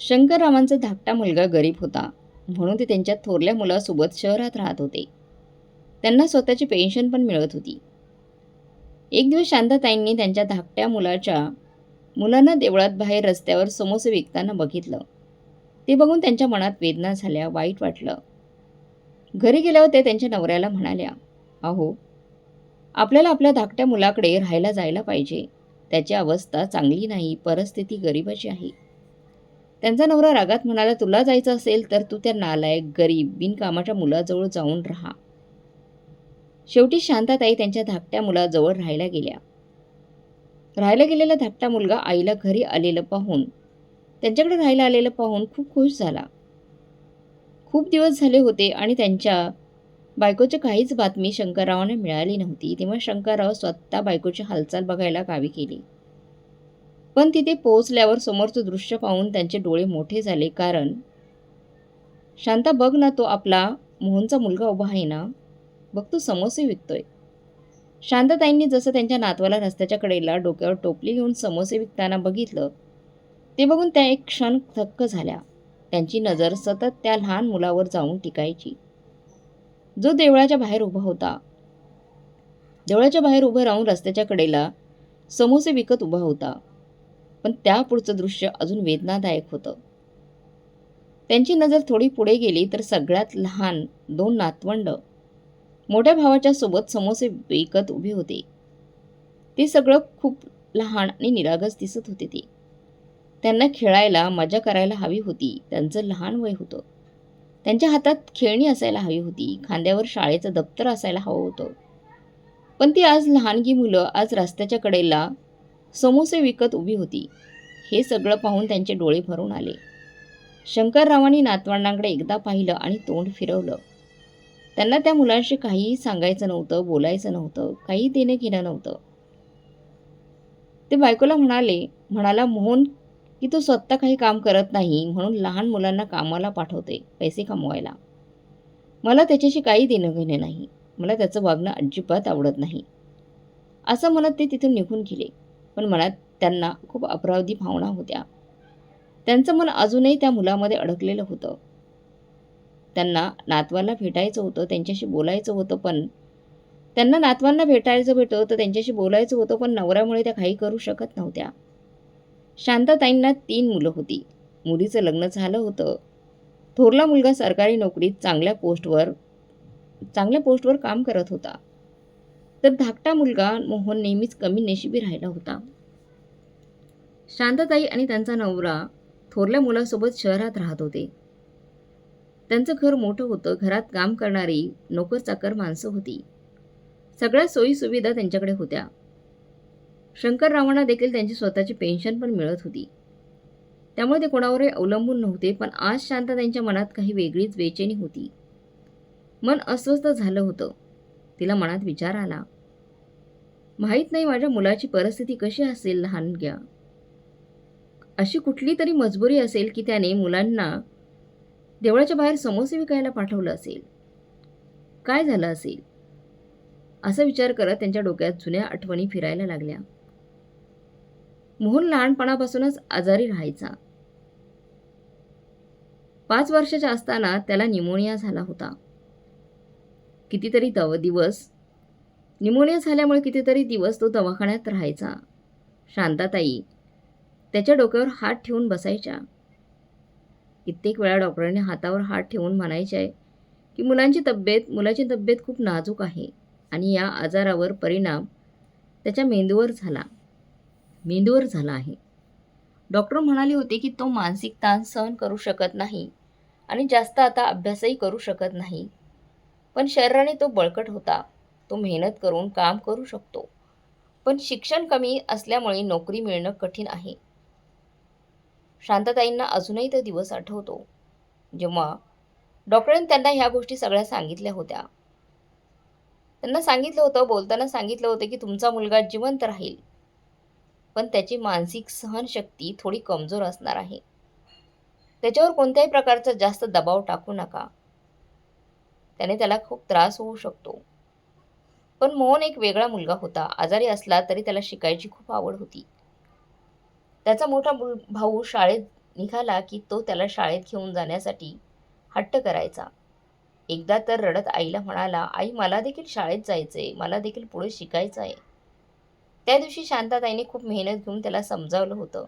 शंकररावांचा धाकटा मुलगा गरीब होता, म्हणून ते त्यांच्या थोरल्या मुलासोबत शहरात राहत होते. त्यांना स्वतःची पेन्शन पण मिळत होती. एक दिवस शांताताईंनी त्यांच्या धाकट्या मुलांना देवळात बाहेर रस्त्यावर समोसे विकताना बघितलं. ते बघून त्यांच्या मनात वेदना झाल्या, वाईट वाटलं. घरी गेल्यावर ते त्यांच्या नवऱ्याला म्हणाल्या, "अहो, आपल्याला आपल्या धाकट्या मुलाकडे राहायला जायला पाहिजे. त्याची अवस्था चांगली नाही, परिस्थिती गरिबाची आहे." त्यांचा नवरा रागात म्हणाला, "तुला जायचं असेल तर तू त्या नालायक, गरीब, बिनकामाच्या मुलाजवळ जाऊन राहा." शेवटी शांताताई त्यांच्या धाकट्या मुलाजवळ राहायला गेल्या. राहायला गेलेला धाकटा मुलगा आईला घरी आलेलं पाहून, त्यांच्याकडे राहायला आलेलं पाहून खूप खुश झाला. खूप दिवस झाले होते आणि त्यांच्या बायकोची काहीच बातमी शंकररावांना मिळाली नव्हती. तेव्हा शंकरराव स्वतः बायकोची हालचाल बघायला गावी गेले. पण तिथे पोहोचल्यावर समोरचं दृश्य पाहून त्यांचे डोळे मोठे झाले. कारण, "शांता, बघ ना, तो आपला मोहनचा मुलगा उभा आहे ना, बघ तो समोसे विकतोय." शांताताईंनी जसं त्यांच्या नातवाला रस्त्याच्या कडेला डोक्यावर टोपली घेऊन समोसे विकताना बघितलं, ते बघून त्या एक क्षण थक्क झाल्या. त्यांची नजर सतत त्या लहान मुलावर जाऊन टिकायची, जो देवळाच्या बाहेर उभा होता. देवळाच्या बाहेर उभं राहून रस्त्याच्या कडेला समोसे विकत उभा होता. पण त्या पुढचं दृश्य अजून वेदनादायक होतं. त्यांची नजर थोडी पुढे गेली तर सगळ्यात लहान 2 नातवंड मोठ्या भावाच्या सोबत समोसे विकत उभे होते. ते सगळं खूप लहान आणि निरागस दिसत होते. त्यांना खेळायला, मजा करायला हवी होती. त्यांचं लहान वय होतं. त्यांच्या हातात खेळणी असायला हवी होती. खांद्यावर शाळेचं दप्तर असायला हवं होतं. पण ती आज लहानगी मुलं आज रस्त्याच्या कडेला समोसे विकत उभी होती. हे सगळं पाहून त्यांचे डोळे भरून आले. शंकररावांनी नातवंडांकडे एकदा पाहिलं आणि तोंड फिरवलं. त्यांना त्या मुलांशी काहीही सांगायचं नव्हतं, बोलायचं नव्हतं, काही देणं घेणं नव्हतं. ते बायकोला म्हणाला, "मोहन की तो स्वतः काही काम करत नाही, म्हणून लहान मुलांना कामाला पाठवते पैसे कमवायला. मला त्याच्याशी काही देणं घेणं नाही. मला त्याचं वागणं अजिबात आवडत नाही." असं म्हणत ते तिथून निघून गेले. पण मनात त्यांना खूप अपराधी भावना होत्या. त्यांचं मन अजूनही त्या मुलामध्ये अडकलेलं होतं. त्यांना नातवाला भेटायचं होतं, त्यांच्याशी बोलायचं होतं, पण त्यांना नातवांना भेटायचं होतं, तर त्यांच्याशी बोलायचं होतं, पण नवऱ्यामुळे त्या काही करू शकत नव्हत्या. शांताताईंना 3 मुलं होती. मुलीचं लग्न झालं होतं. थोरला मुलगा सरकारी नोकरीत चांगल्या पोस्टवर काम करत होता. तर धाकटा मुलगा मोहन नेहमीच कमी नशिबी राहिला होता. शांताताई आणि त्यांचा नवरा थोरल्या मुलासोबत शहरात राहत होते. त्यांचं घर मोठं होतं. घरात काम करणारी नोकर-चाकर माणसं होती. सगळ्या सोयी-सुविधा त्यांच्याकडे होत्या. शंकररावांना देखील त्यांची स्वतःची पेन्शन पण मिळत होती. त्यामुळे ते कोणावरही अवलंबून नव्हते. पण आज शांताताईंच्या मनात काही वेगळीच बेचैनी होती. मन अस्वस्थ झालं होतं. तिला मनात विचार आला, "माहीत नाही माझ्या मुलाची परिस्थिती कशी असेल लहानग्या. अशी कुठली तरी मजबुरी असेल की त्याने मुलांना देवळाच्या बाहेर समोसे विकायला पाठवलं असेल. काय झालं असेल?" असा विचार करत त्यांच्या डोक्यात जुन्या आठवणी फिरायला लागल्या. मोहन लहानपणापासूनच आजारी राहायचा. 5 वर्षाचा असताना त्याला न्यूमोनिया झाला होता. न्यूमोनिया झाल्यामुळे कितीतरी दिवस तो दवाखान्यात राहायचा. शांताताई त्याच्या डोक्यावर हात ठेवून बसायच्या. कित्येक वेळा डॉक्टरांनी हातावर हात ठेवून म्हणायचे की मुलाची तब्येत खूप नाजूक आहे आणि या आजारावर परिणाम त्याच्या मेंदूवर झाला आहे. डॉक्टर म्हणाले होते की तो मानसिक ताण सहन करू शकत नाही आणि जास्त आता अभ्यासही करू शकत नाही. पण शरीराने तो बळकट होता. तो मेहनत करून काम करू शकतो. पण शिक्षण कमी असल्यामुळे नोकरी मिळणं कठीण आहे. शांताताईंना अजूनही तो दिवस आठवतो, जेव्हा डॉक्टरांनी त्यांना ह्या गोष्टी सगळ्या सांगितल्या होत्या. बोलताना सांगितलं होतं की तुमचा मुलगा जिवंत राहील, पण त्याची मानसिक सहनशक्ती थोडी कमजोर असणार आहे. त्याच्यावर कोणत्याही प्रकारचा जास्त दबाव टाकू नका. त्याने त्याला खूप त्रास होऊ शकतो. पण मोहन एक वेगळा मुलगा होता. आजारी असला तरी त्याला शिकायची खूप आवड होती. त्याचा मोठा भाऊ शाळेत निघाला की तो त्याला शाळेत घेऊन जाण्यासाठी हट्ट करायचा. एकदा तर रडत आईला म्हणाला, "आई, मला देखील शाळेत जायचंय, मला देखील पुढे शिकायचं आहे." त्या दिवशी शांताताईने खूप मेहनत घेऊन त्याला समजावलं होतं.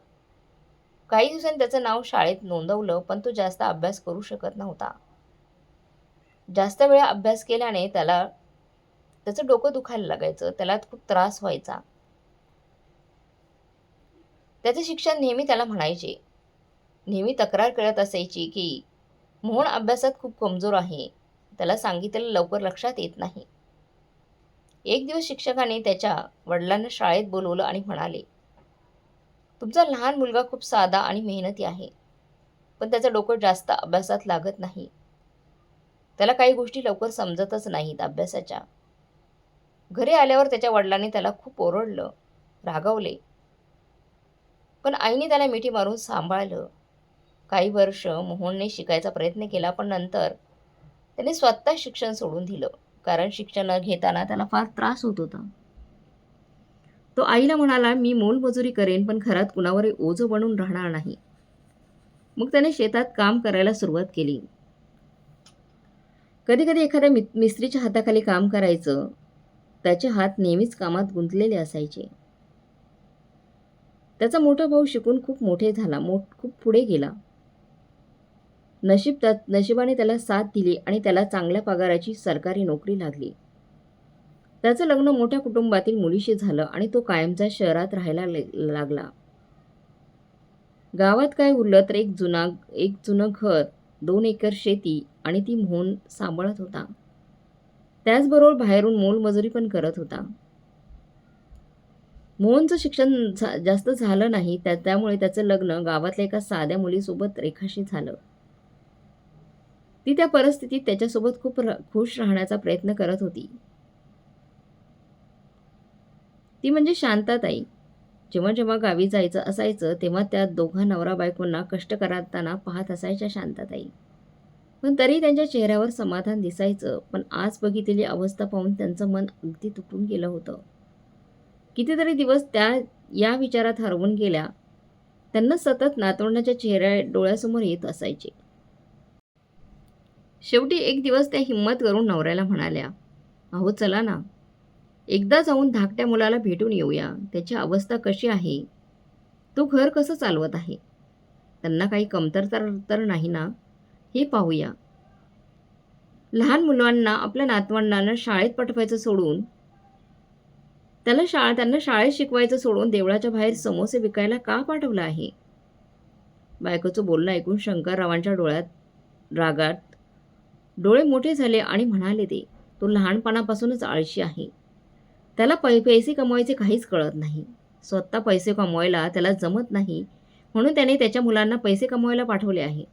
काही दिवसांनी त्याचं नाव शाळेत नोंदवलं, पण तो जास्त अभ्यास करू शकत नव्हता. जास्त वेळ अभ्यास केल्याने त्याचं डोकं दुखायला लागायचं. त्याला खूप त्रास व्हायचा. त्याचे शिक्षक नेहमी त्याला म्हणायचे, नेहमी तक्रार करत असायची की मोहन अभ्यासात खूप कमजोर आहे. त्याला सांगितलेलं लवकर लक्षात येत नाही. एक दिवस शिक्षकाने त्याच्या वडिलांना शाळेत बोलवलं आणि म्हणाले, "तुमचा लहान मुलगा खूप साधा आणि मेहनती आहे, पण त्याचं डोकं जास्त अभ्यासात लागत नाही. त्याला काही गोष्टी लवकर समजतच नाहीत अभ्यासाच्या." घरी आल्यावर त्याच्या वडिलांनी त्याला खूप ओरडलं, रागावले. पण आईने त्याला मिठी मारून सांभाळलं. काही वर्ष मोहनने शिकायचा प्रयत्न केला, पण नंतर त्याने स्वतः शिक्षण सोडून दिलं. कारण शिक्षण घेताना त्याला फार त्रास होत होता. तो आईला म्हणाला, "मी मोलमजुरी करेन, पण घरात कुणावरही ओझं बनून राहणार नाही." मग त्याने शेतात काम करायला सुरुवात केली. कधी-कधी एखाद्या मिस्त्रीच्या हाताखाली काम करायचं. त्याचे हात नेहमीच कामात गुंतलेले असायचे. त्याचा मोठा भाऊ शिकून खूप मोठे झाला, खूप पुढे गेला. नशिबाने त्याला साथ दिली आणि त्याला चांगल्या पगाराची सरकारी नोकरी लागली. त्याचं लग्न मोठ्या कुटुंबातील मुलीशी झालं आणि तो कायमचा शहरात राहायला लागला. गावात काय उरलं तर एक जुनं घर, 2 एकर शेती आणि ती मोहन सांभाळत होता. त्याचबरोबर बाहेरून मोलमजुरी पण करत होता. मोहनचं शिक्षण जास्त झालं नाही, त्यामुळे त्याचं लग्न गावातल्या एका साध्या मुलीसोबत रेखाशी झालं. ती त्या परिस्थितीत त्याच्यासोबत खूप खुश राहण्याचा प्रयत्न करत होती. ती म्हणजे शांताताई. जेव्हा गावी जायचं असायचं, तेव्हा त्या दोघा नवरा-बायकोंना कष्ट करताना पाहत असायच्या शांताताई. पण तरी त्यांच्या चेहऱ्यावर समाधान दिसायचं. पण आज बघितलेली अवस्था पाहून त्यांचं मन अगदी तुटून गेलं होतं. कितीतरी दिवस त्या या विचारात हरवून गेल्या. त्यांना सतत नातवंडाच्या चेहऱ्या डोळ्यासमोर येत असायचे. शेवटी एक दिवस त्या हिंमत करून नवऱ्याला म्हणाल्या, "अहो चला ना, एकदा जाऊन धाकट्या मुलाला भेटून येऊया. त्याची अवस्था कशी आहे? तो घर कसं चालवत आहे? त्यांना काही कमतरता तर नाही ना? हे पाहूया." लहान मुलांना, आपल्या नातवंडांना शाळेत पाठवायचं सोडून, त्यांना शाळेत शिकवायचं सोडून देवळाच्या बाहेर समोसे विकायला का पाठवलं आहे? बायकोचं बोलणं ऐकून शंकररावांच्या रागात डोळे मोठे झाले आणि म्हणाले, "तो लहानपणापासूनच आळशी आहे. त्याला पैसे कमवायचे काहीच कळत नाही. स्वतः पैसे कमवायला त्याला जमत नाही, म्हणून त्याने त्याच्या मुलांना पैसे कमवायला पाठवले आहे.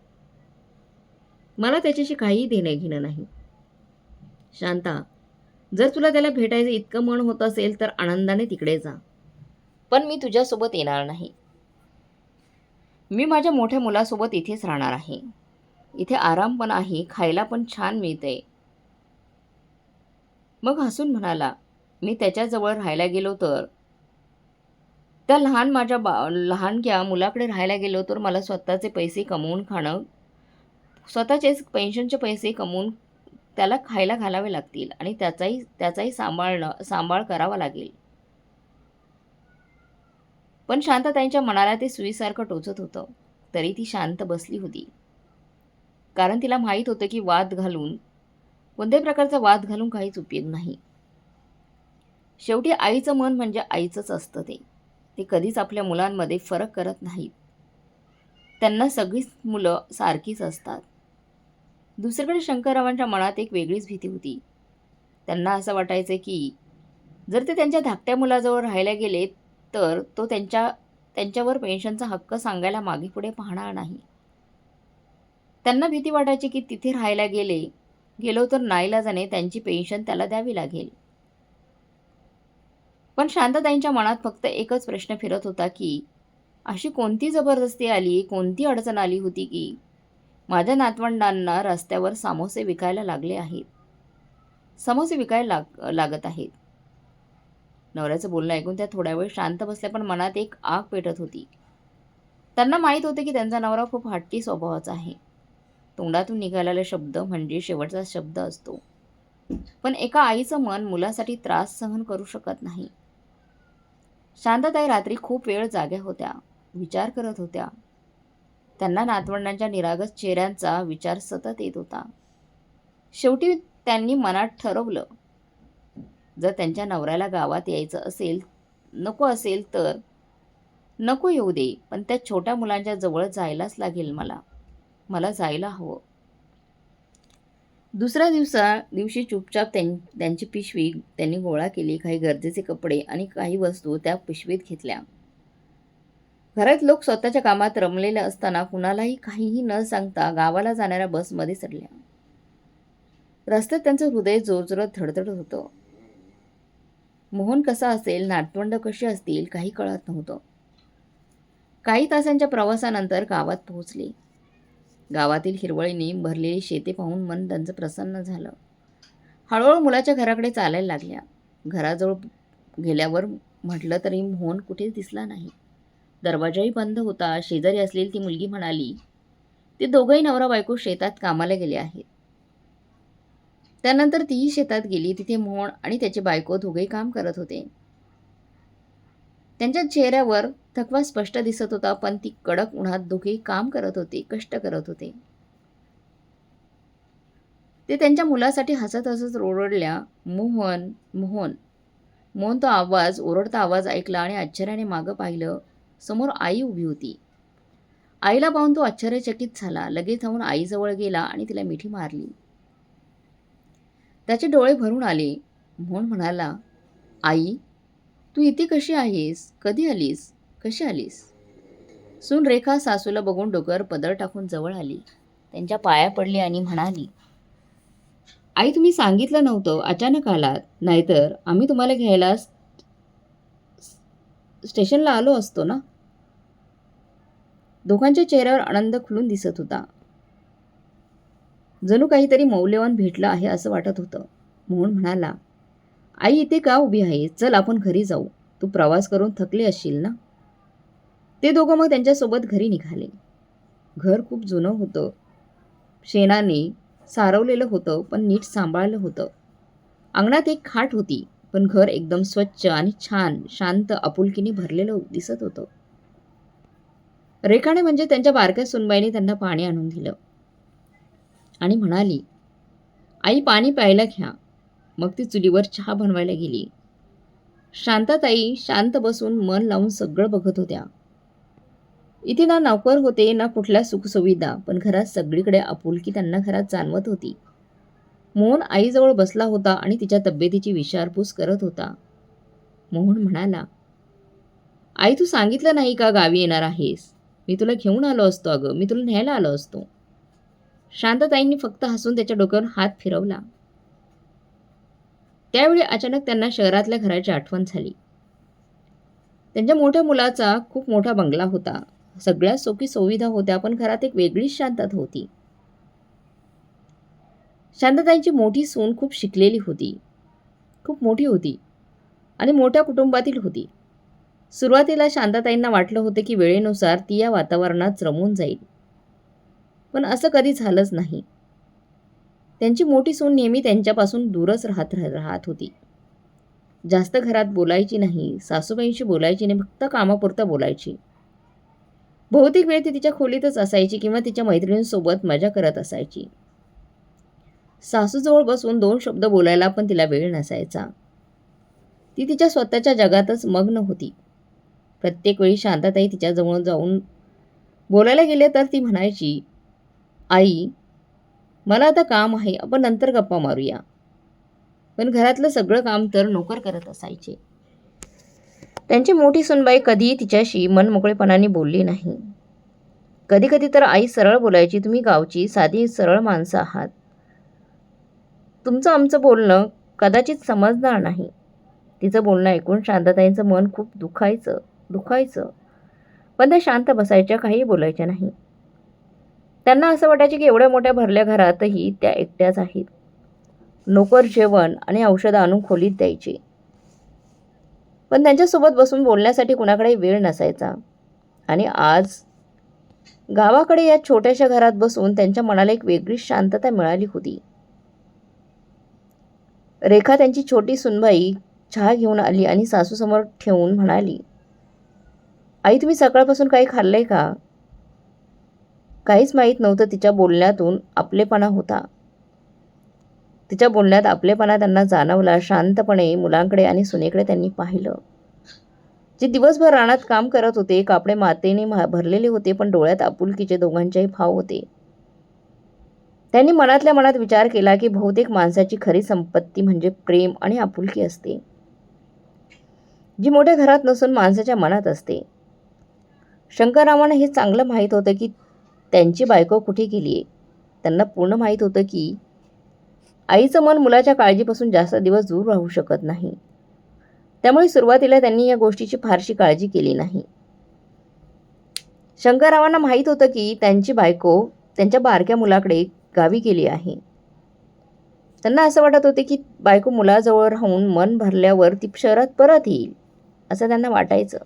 मला त्याच्याशी काहीही देणं-घेणं नाही. शांता, जर तुला त्याला भेटायचं इतकं मन होत असेल तर आनंदाने तिकडे जा. पण मी तुझ्यासोबत येणार नाही. मी माझ्या मोठ्या मुलासोबत इथेच राहणार आहे. इथे आराम पण आहे, खायला पण छान मिळतंय." मग हसून म्हणाला, "मी त्याच्याजवळ राहायला गेलो तर, त्या लहानक्या मुलाकडे राहायला गेलो तर मला स्वतःचे पैसे कमवून खाणं, स्वतःचेच पेन्शनचे पैसे कमवून त्याला खायला घालावे लागतील आणि त्याचाही सांभाळ करावा लागेल." पण शांतताईंच्या मनाला ते सुईसारखं टोचत होतं. तरी ती शांत बसली होती. कारण तिला माहीत होतं की कोणत्याही प्रकारचा वाद घालून काहीच उपयोग नाही. शेवटी आईचं मन म्हणजे आईचंच असतं ते. ते कधीच आपल्या मुलांमध्ये फरक करत नाहीत. त्यांना सगळीच मुलं सारखीच असतात. दुसरीकडे शंकररावांच्या मनात एक वेगळीच भीती होती. त्यांना असं वाटायचं की जर ते त्यांच्या धाकट्या मुलाजवळ राहायला गेले तर तो त्यांच्यावर पेन्शनचा हक्क सांगायला मागेपुढे पाहणार नाही. त्यांना भीती वाटायची की तिथे राहायला गेलो तर नाईलाजाने त्यांची पेन्शन त्याला द्यावी लागेल. पण शांताताईंच्या मनात फक्त एकच प्रश्न फिरत होता की अशी कोणती जबरदस्ती आली, कोणती अडचण आली होती की माझ्या नातवंडांना रस्त्यावर समोसे विकायला लागत आहेत. नवऱ्याचं बोलणं ऐकून त्या थोड्या वेळ शांत बसल्या, पण मनात एक आग पेटत होती. त्यांना माहीत होते की त्यांचा नवरा खूप हट्टी स्वभावाचा आहे. तोंडातून निघालेला शब्द म्हणजे शेवटचा शब्द असतो. पण एका आईचं मन मुलासाठी त्रास सहन करू शकत नाही. शांतताई रात्री खूप वेळ जाग्या होत्या. विचार करत होत्या. त्यांना नातवंडांच्या निरागस चेहऱ्यांचा विचार सतत येत होता. शेवटी त्यांनी मनात ठरवलं, जर त्यांच्या नवऱ्याला गावात यायचं नको असेल तर नको येऊ दे, पण त्या छोट्या मुलांच्या जवळ जायलाच लागेल मला जायला हवं. दुसऱ्या दिवशी चुपचाप त्यांची पिशवी त्यांनी गोळा केली. काही गरजेचे कपडे आणि काही वस्तू त्या पिशवीत घेतल्या. घरात लोक स्वतःच्या कामात रमलेले असताना कुणालाही काहीही न सांगता गावाला जाणाऱ्या बसमध्ये चढल्या. रस्त्यात त्यांचं हृदय जोरजोरात धडधडत होतं. मोहन कसा असेल, नातवंड कशी असतील, काही कळत नव्हतं. काही तासांच्या प्रवासानंतर गावात पोहोचले. गावातील हिरवळीने भरलेली शेते पाहून मन त्यांचं प्रसन्न झालं. हळूहळू मुलाच्या घराकडे चालायला लागल्या. घराजवळ गेल्यावर म्हटलं तरी मोहन कुठेच दिसला नाही. दरवाजाही बंद होता. शेजारी असलेली ती मुलगी म्हणाली, ते दोघंही नवरा बायको शेतात कामाला गेले आहेत. त्यानंतर तीही शेतात गेली. तिथे मोहन आणि त्याची बायको दोघेही काम करत होते. त्यांच्या चेहऱ्यावर थकवा स्पष्ट दिसत होता, पण ती कडक उन्हात दोघेही काम करत होते, कष्ट करत होते. ते त्यांच्या मुलासाठी हसत हसत ओरडल्या, मोहन मोहन मोहन. तो ओरडता आवाज ऐकला आणि आश्चर्याने मागं पाहिलं. समोर आई उभी होती. आईला पाहून तो आश्चर्यचकित झाला. लगेच धावून आईजवळ गेला आणि तिला मिठी मारली. त्याचे डोळे भरून आले. मोहन म्हणाला, आई, तू इथे कशी आहेस? कधी आलीस? कशी आलीस? सून रेखा सासूला बघून डोक्यावर पदर टाकून जवळ आली. त्यांच्या पाया पडली आणि म्हणाली, आई, तुम्ही सांगितलं नव्हतं, अचानक आलात. नाहीतर आम्ही तुम्हाला घ्यायला स्टेशनला आलो असतो ना. दोघांच्या चेहऱ्यावर आनंद खुलून दिसत होता. जणू काहीतरी मौल्यवान भेटलं आहे असं वाटत होतं. मोहन म्हणाला, आई, इथे का उभी आहे? चल, आपण घरी जाऊ. तू प्रवास करून थकले असशील ना. ते दोघं मग त्यांच्यासोबत घरी निघाले. घर खूप जुनं होतं. शेणाने सारवलेलं होतं, पण नीट सांभाळलं होतं. अंगणात एक खाट होती, पण घर एकदम स्वच्छ आणि छान, शांत, आपुलकीने भरलेलं दिसत होतं. रेखाने म्हणजे त्यांच्या बारक्या सुनबाईने त्यांना पाणी आणून दिलं आणि म्हणाली, आई, पाणी प्यायला घ्या. मग ती चुलीवर चहा बनवायला गेली. शांताताई शांत बसून मन लावून सगळं बघत होत्या. इथे ना नौकर होते, ना कुठल्या सुखसुविधा, पण घरात सगळीकडे आपुलकी त्यांना घरात जाणवत होती. मोहन आईजवळ बसला होता आणि तिच्या तब्येतीची विचारपूस करत होता. मोहन म्हणाला, आई, तू सांगितलं नाही का गावी येणार आहेस? मी तुला घेऊन आलो असतो. अगं, मी तुला न्यायला आलो असतो. शांतताईंनी फक्त हसून त्याच्या डोक्यावर हात फिरवला. त्यावेळी अचानक त्यांना शहरातल्या घराची आठवण झाली. त्यांच्या मोठ्या मुलाचा खूप मोठा बंगला होता. सगळ्या सोयी सुविधा होत्या, पण घरात एक वेगळीच शांतता होती. शांतताईंची मोठी सून खूप शिकलेली होती, खूप मोठी होती आणि मोठ्या कुटुंबातील होती. सुरुवातीला शांतताईंना वाटलं होतं की वेळेनुसार ती या वातावरणात रमून जाईल, पण असं कधी झालंच नाही. त्यांची मोठी सून नेहमी त्यांच्यापासून दूरच राहत होती. जास्त घरात बोलायची नाही, सासूबाईंशी बोलायची नाही, फक्त कामापुरतं बोलायची. बहुतेक वेळ ती तिच्या खोलीतच असायची किंवा तिच्या मैत्रिणींसोबत मजा करत असायची. सासूजवळ बसून 2 शब्द बोलायला पण तिला वेळ नसायचा. ती तिच्या स्वतःच्या जगातच मग्न होती. प्रत्येक वेळी शांतताई तिच्याजवळ जाऊन बोलायला गेले तर ती म्हणायची, आई, मला आता काम आहे, आपण नंतर गप्पा मारूया. पण घरातलं सगळं काम तर नोकर करत असायचे. त्यांची मोठी सुनबाई कधीही तिच्याशी मनमोकळेपणाने बोलली नाही. कधी कधी तर आई सरळ बोलायची, तुम्ही गावची साधी सरळ माणसं आहात. तुमचं आमचं बोलणं कदाचित समजणार नाही. तिचं बोलणं ऐकून शांतताईंचं मन खूप दुखायचं. पण त्या शांत बसायच्या, काही बोलायच्या नाही. त्यांना असं वाटायचे की एवढ्या मोठ्या भरल्या घरातही त्या एकट्याच आहेत. नोकर जेवण आणि औषधं आणून खोलीत द्यायचे, पण त्यांच्यासोबत बसून बोलण्यासाठी कुणाकडे वेळ नसायचा. आणि आज गावाकडे या छोट्याशा घरात बसून त्यांच्या मनाला एक वेगळीच शांतता मिळाली होती. रेखा त्यांची छोटी सुनबाई चहा घेऊन आली आणि सासूसमोर ठेवून म्हणाली, आई तुम्ही सकाळपासून काही खाल्लंय का? काहीच माहीत नव्हतं. तिच्या बोलण्यातून आपलेपणा होता. तिच्या बोलण्यात आपलेपणा त्यांना जाणवला. शांतपणे मुलांकडे आणि सुनेकडे त्यांनी पाहिलं. जे दिवसभर रानात काम करत होते, कापडे मातेने भरलेले होते, पण डोळ्यात आपुलकीचे दोघांचेही भाव होते. त्यांनी मनातल्या मनात विचार केला की बहुतेक माणसाची खरी संपत्ती म्हणजे प्रेम आणि आपुलकी असते, जी मोठ्या घरात नसून माणसाच्या मनात असते. शंकररावांना हे चांगलं माहीत होतं की त्यांची बायको कुठे गेली आहे. त्यांना पूर्ण माहीत होतं की आईचं मन मुलाच्या काळजीपासून जास्त दिवस दूर राहू शकत नाही. त्यामुळे सुरुवातीला त्यांनी या गोष्टीची फारशी काळजी केली नाही. शंकररावांना माहीत होतं की त्यांची बायको त्यांच्या बारक्या मुलाकडे गावी गेली आहे. त्यांना असं वाटत होते की बायको मुलाजवळ राहून मन भरल्यावर ती शहरात परत येईल, असं त्यांना वाटायचं.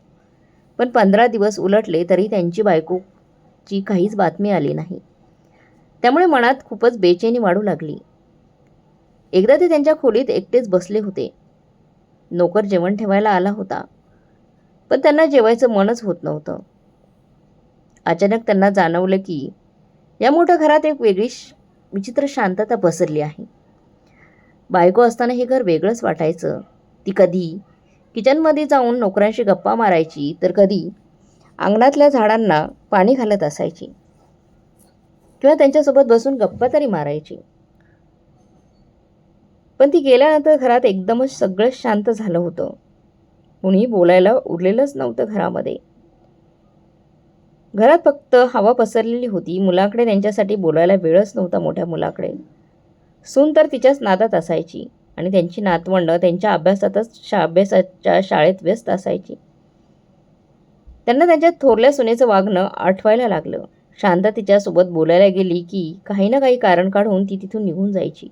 पण 15 दिवस उलटले तरी त्यांची बायकोची काहीच बातमी आली नाही. त्यामुळे मनात खूपच बेचैनी वाढू लागली. एकदा ते त्यांच्या खोलीत एकटेच बसले होते. नोकर जेवण ठेवायला आला होता, पण त्यांना जेवायचं मनच होत नव्हतं. अचानक त्यांना जाणवलं की या मोठ्या घरात एक वेगळी विचित्र शांतता पसरली आहे. बायको असताना हे घर वेगळंच वाटायचं. ती कधी किचनमध्ये जाऊन नोकरांशी गप्पा मारायची, तर कधी अंगणातल्या झाडांना पाणी घालत असायची किंवा त्यांच्यासोबत बसून गप्पा तरी मारायची. पण ती गेल्यानंतर घरात एकदमच सगळं शांत झालं होतं. कुणीही बोलायला उरलेलंच नव्हतं घरामध्ये. घरात फक्त हवा पसरलेली होती. मुलांकडे त्यांच्यासाठी बोलायला वेळच नव्हता. मोठ्या मुलाकडे सून तर तिच्याच नादात असायची आणि त्यांची नातवंडं त्यांच्या अभ्यासाच्या शाळेत व्यस्त असायची. त्यांना त्यांच्या थोरल्या सुनेचं वागणं आठवायला लागलं. शांता तिच्यासोबत बोलायला गेली की काही ना काही कारण काढून ती तिथून निघून जायची.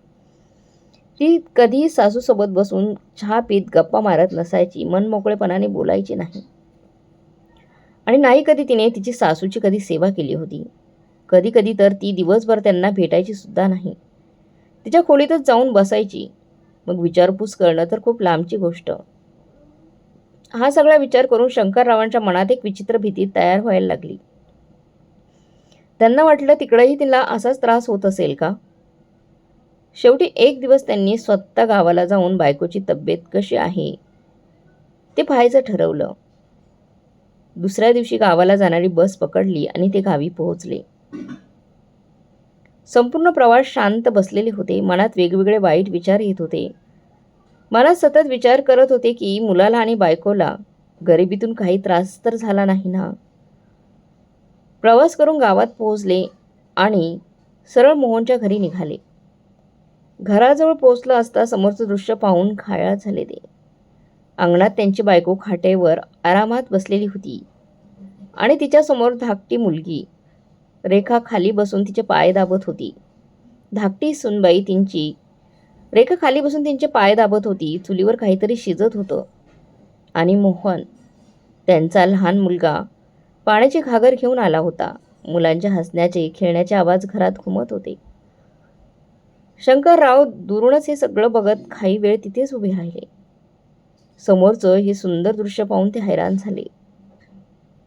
ती कधीही सासूसोबत बसून चहा पीत गप्पा मारत नसायची. मनमोकळेपणाने बोलायची नाही. आणि नाही कधी तिने तिची सासूची कधी सेवा केली होती. कधी कधी तर ती दिवसभर त्यांना भेटायची सुद्धा नाही. तिच्या खोलीतच जाऊन बसायची. मग विचारपूस करणं तर खूप लांबची गोष्ट. हा सगळा विचार करून शंकररावांच्या मनात एक विचित्र भीती तयार व्हायला लागली. त्यांना वाटलं तिकडेही तिला असाच त्रास होत असेल का? शेवटी एक दिवस त्यांनी स्वतः गावाला जाऊन बायकोची तब्येत कशी आहे ते पाहायचं ठरवलं. दुसऱ्या दिवशी गावाला जाणारी बस पकडली आणि ते गावी पोहोचले. संपूर्ण प्रवास शांत बसलेले होते. मनात वेगवेगळे वाईट विचार येत होते. मनात सतत विचार करत होते की मुलाला आणि बायकोला गरिबीतून काही त्रास तर झाला नाही ना. प्रवास करून गावात पोहोचले आणि सरळ मोहनच्या घरी निघाले. घराजवळ पोहोचलं असता समोरचं दृश्य पाहून घायाळ झाले ते. अंगणात त्यांची बायको खाटेवर आरामात बसलेली होती आणि तिच्यासमोर धाकटी मुलगी रेखा खाली बसून तिचे पाय दाबत होती. धाकटी सुनबाई रेखा खाली बसून त्यांचे पाय दाबत होती. चुलीवर काहीतरी शिजत होतं आणि मोहन त्यांचा लहान मुलगा पाण्याची घागर घेऊन आला होता. मुलांच्या हसण्याचे खेळण्याचे आवाज घरात घुमत होते. शंकरराव दुरूनच हे सगळं बघत काही वेळ तिथेच उभे राहिले. समोरचं हे सुंदर दृश्य पाहून ते हैराण झाले.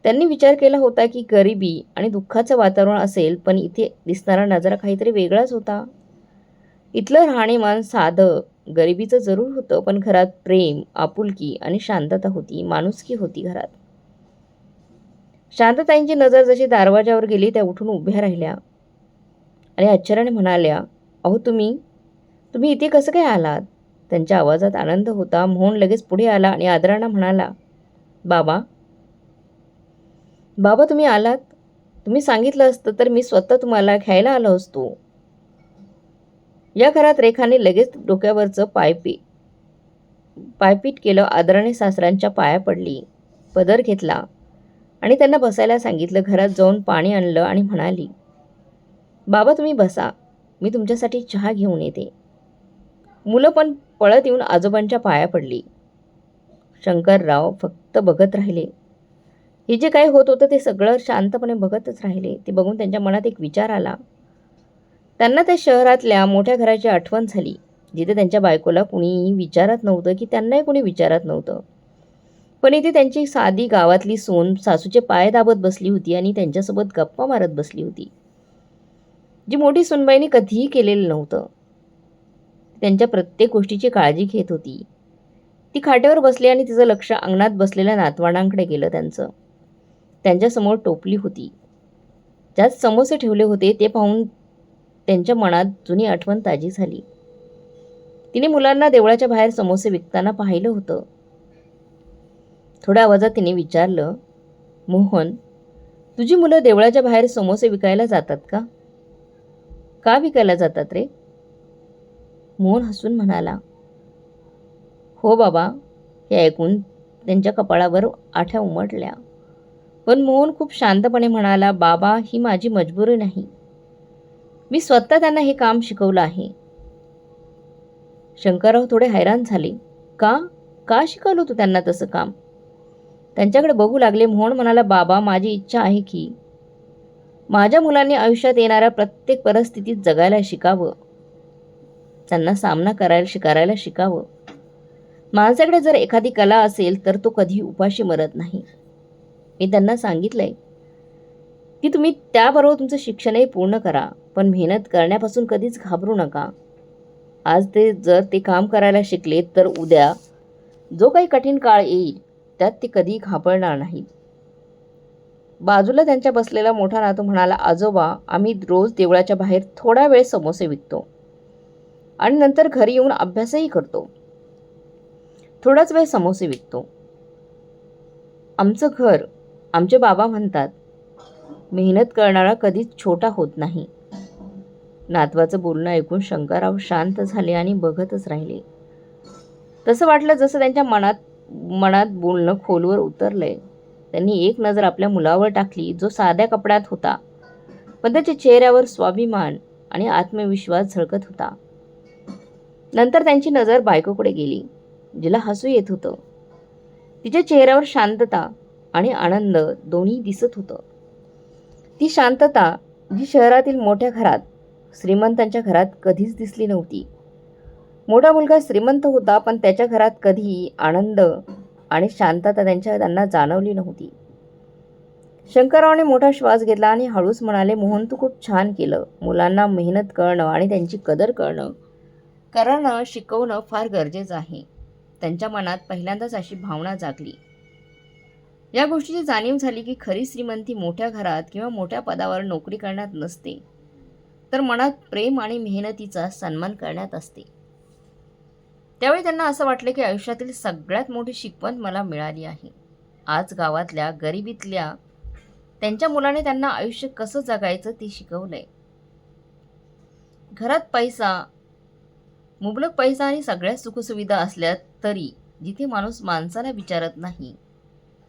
त्यांनी विचार केला होता की गरिबी आणि दुःखाचं वातावरण असेल, पण इथे दिसणारा नजारा काहीतरी वेगळाच होता. इथलं राहणीमान साधं, गरिबीचं जरूर होतं, पण घरात प्रेम, आपुलकी आणि शांतता होती, माणुसकी होती घरात. शांतताईंची नजर जशी दरवाजावर गेली त्या उठून उभ्या राहिल्या आणि आश्चर्याने म्हणाल्या, अहो तुम्ही इथे कसं काय आलात? त्यांच्या आवाजात आनंद होता. मोहन लगेच पुढे आला आणि आदराने म्हणाला, बाबा तुम्ही आलात? तुम्ही सांगितलं असतं तर मी स्वतः तुम्हाला घ्यायला आलो असतो. या घरात रेखाने लगेच डोक्यावरचं पायपीट केलं. आदराने सासऱ्यांच्या पाया पडली, पदर घेतला आणि त्यांना बसायला सांगितलं. घरात जाऊन पाणी आणलं आणि म्हणाली, बाबा तुम्ही बसा, मी तुमच्यासाठी चहा घेऊन येते. मुलं पण पळत येऊन आजोबांच्या पाया पडली. शंकरराव फक्त बघत राहिले. हे जे काही होत होतं ते सगळं शांतपणे बघतच राहिले. ते बघून त्यांच्या मनात एक विचार आला. त्यांना त्या शहरातल्या मोठ्या घराची आठवण झाली, जिथे त्यांच्या बायकोला कुणीही विचारत नव्हतं, की त्यांनाही कोणी विचारत नव्हतं. पण इथे त्यांची साधी गावातली सून सासूचे पाय दाबत बसली होती आणि त्यांच्यासोबत गप्पा मारत बसली होती, जी मोठी सुनबाईने कधीही केलेलं नव्हतं. त्यांच्या प्रत्येक गोष्टीची काळजी घेत होती. ती खाटेवर बसली आणि तिचं लक्ष अंगणात बसलेल्या नातवंडांकडे गेलं त्यांचं. त्यांच्यासमोर टोपली होती, ज्यात समोसे ठेवले होते. ते पाहून त्यांच्या मनात जुनी आठवण ताजी झाली. तिने मुलांना देवळाच्या बाहेर समोसे विकताना पाहिलं होतं. थोड्या आवाजात तिने विचारलं, मोहन, तुझी मुलं देवळाच्या बाहेर समोसे विकायला जातात का? का विकायला जातात रे? मोहन हसून म्हणाला, हो बाबा. हे ऐकून त्यांच्या कपाळावर आठ्या उमटल्या. पण मोहन खूप शांतपणे म्हणाला, बाबा, ही माझी मजबुरी नाही. मी स्वतः त्यांना हे काम शिकवलं आहे. शंकरराव थोडे हैराण झाले. का का शिकवलं तू त्यांना तसं काम? त्यांच्याकडे बघू लागले. मोहन म्हणाला, बाबा, माझी इच्छा आहे की माझ्या मुलांनी आयुष्यात येणाऱ्या प्रत्येक परिस्थितीत जगायला शिकावं, त्यांना सामना करायला शिकावं. माणसाकडे जर एखादी कला असेल तर तो कधी उपाशी मरत नाही. मी त्यांना सांगितलंय की तुम्ही त्याबरोबर तुमचं शिक्षणही पूर्ण करा, पण मेहनत करण्यापासून कधीच घाबरू नका. आज जर ते काम करायला शिकले तर उद्या जो काही कठीण काळ येईल त्यात ते कधी घाबरणार नाहीत. बाजूला त्यांच्या बसलेला मोठा नातू म्हणाला, आजोबा, आम्ही रोज देवळाच्या बाहेर थोडा वेळ समोसे विकतो आणि नंतर घरी येऊन अभ्यासही करतो. थोडाच वेळ समोसे विकतो. आमचं घर, आमचे बाबा म्हणतात, मेहनत करणारा कधीच छोटा होत नाही. नातवाचं बोलणं ऐकून शंकरराव शांत झाले आणि बघतच राहिले. तसं वाटलं जसं त्यांच्या मनात बोलणं खोलवर उतरलंय. त्यांनी एक नजर आपल्या मुलावर टाकली, जो साध्या कपड्यात होता, पण त्याच्या चेहऱ्यावर स्वाभिमान आणि आत्मविश्वास झळकत होता. नंतर त्यांची नजर बायकोकडे गेली, जिला हसू येत होतं. तिच्या चेहऱ्यावर शांतता आणि आनंद दोन्ही दिसत होतं. ती शांतता जी शहरातील मोठ्या घरात, श्रीमंतांच्या घरात कधीच दिसली नव्हती. मोठा मुलगा श्रीमंत होता, पण त्याच्या घरात कधीही आनंद आणि शांतता त्यांना जाणवली नव्हती. शंकररावने मोठा श्वास घेतला आणि हळूच म्हणाले, मोहन, तू खूप छान केलं. मुलांना मेहनत करणं आणि त्यांची कदर करणं शिकवणं फार गरजेचं आहे. त्यांच्या मनात पहिल्यांदाच अशी भावना जागली. या गोष्टीची जाणीव झाली की खरी श्रीमंती मोठ्या घरात किंवा मोठ्या पदावर नोकरी करण्यात नसते, तर मनात प्रेम आणि मेहनतीचा सन्मान करण्यात असते. त्यावेळी त्यांना असं वाटलं की आयुष्यातील सगळ्यात मोठी शिकवण मला मिळाली आहे. आज गावातल्या गरिबीतल्या त्यांच्या मुलाने त्यांना आयुष्य कसं जगायचं ते शिकवलंय. घरात मुबलक पैसा आणि सगळ्या सुखसुविधा असल्या तरी जिथे माणूस माणसाला विचारत नाही,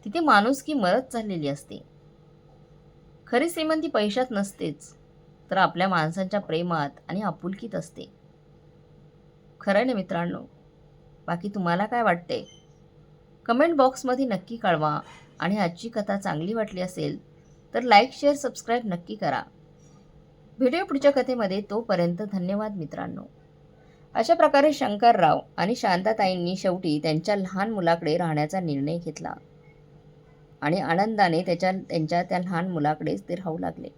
तिथे माणुसकी मरत चाललेली असते. खरी श्रीमंती पैशात नसतेच, तर आपल्या माणसांच्या प्रेमात आणि आपुलकीत असते. खरं ना मित्रांनो? बाकी तुम्हाला काय वाटते? कमेंट बॉक्समध्ये नक्की कळवा. आणि आजची कथा चांगली वाटली असेल तर लाईक, शेअर, सबस्क्राईब नक्की करा. व्हिडिओ पुढच्या कथेमध्ये. तोपर्यंत धन्यवाद मित्रांनो. अशा प्रकारे शंकरराव आणि शांताताईंनी शेवटी त्यांच्या लहान मुलाकडे राहण्याचा निर्णय घेतला आणि आनंदाने त्यांच्या त्या लहान मुलाकडेच ते राहू लागले.